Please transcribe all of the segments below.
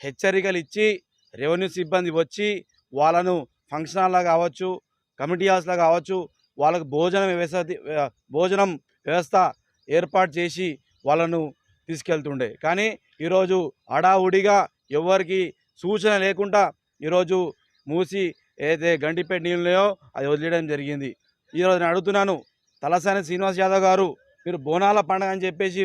హెచ్చరికలు ఇచ్చి రెవెన్యూ సిబ్బంది వచ్చి వాళ్ళను ఫంక్షన్ హాల్లో కావచ్చు, కమిటీ హాల్స్లో కావచ్చు, వాళ్ళకు భోజనం వ్యవస్థ ఏర్పాటు చేసి వాళ్ళను తీసుకెళ్తుండే. కానీ ఈరోజు హడావుడిగా ఎవరికి సూచన లేకుండా ఈరోజు మూసి ఏదైతే గండిపేట నీళ్ళున్నాయో అది వదిలేయడం జరిగింది. ఈరోజు నేను అడుగుతున్నాను, తలసాని శ్రీనివాస్ యాదవ్ గారు, మీరు బోనాల పండుగ అని చెప్పేసి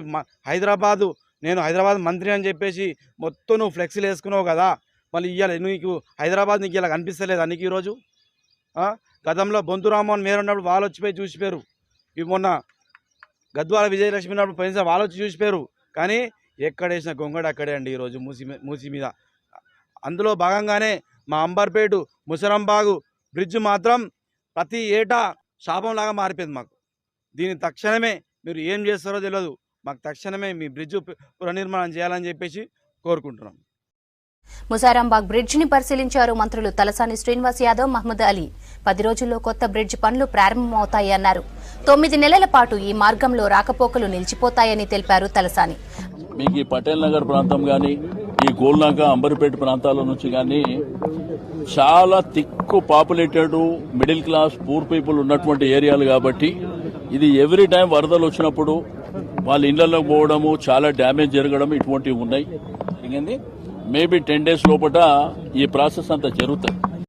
నేను హైదరాబాద్ మంత్రి అని చెప్పేసి మొత్తం నువ్వు ఫ్లెక్సీలు వేసుకున్నావు కదా, మళ్ళీ ఇవాళ నీకు హైదరాబాద్ నీకు ఇలా కనిపిస్తలేదా నీకు ఈరోజు? గతంలో బొంతు రామ్మోహన్ మేయర్ ఉన్నప్పుడు వాళ్ళు వచ్చిపోయి చూసిపోయారు. ఇవి మొన్న గద్వాల విజయలక్ష్మి ఉన్నప్పుడు పోయినసారి వాళ్ళు వచ్చి చూసిపోయారు. కానీ ఎక్కడేసిన గొంగడ అక్కడే అండి ఈరోజు మూసి మీద. అందులో భాగంగానే మా అంబర్పేట ముసరంబాగు బ్రిడ్జ్ మాత్రం ప్రతి ఏటా శాపంలాగా మారిపోయింది మాకు. దీన్ని తక్షణమే మీరు ఏం చేస్తారో తెలియదు, మాకు తక్షణమే మీ బ్రిడ్జ్ పునర్నిర్మాణం చేయాలని చెప్పేసి కోరుకుంటున్నాం. ముసారాంబాగ్ బ్రిడ్జ్ ని పరిశీలించారు మంత్రులు తలసాని శ్రీనివాస్ యాదవ్, మహ్మద్ అలీ. 10 రోజుల్లో కొత్త బ్రిడ్జ్ పనులు ప్రారంభమవుతాయి అన్నారు. 9 నెలల పాటు ఈ మార్గంలో రాకపోకలు నిలిచిపోతాయని తెలిపారు తలసాని. మీకు ఈ పటేల్ నగర్ ప్రాంతం గాని, ఈ గోల్నాక అంబర్పేట ప్రాంతాల నుంచి గాని చాలా thick populated middle class poor people ఉన్నటువంటి ఏరియాలు కాబట్టి ఇది ఎవ్రీ టైం వరదలు వచ్చినప్పుడు వాళ్ళ ఇళ్లలోకి పోవడము, చాలా డ్యామేజ్ జరగడం ఇటువంటివి ఉన్నాయి. మేబీ 10 days లోపల ఈ ప్రాసెస్ అంతా జరుగుతుంది.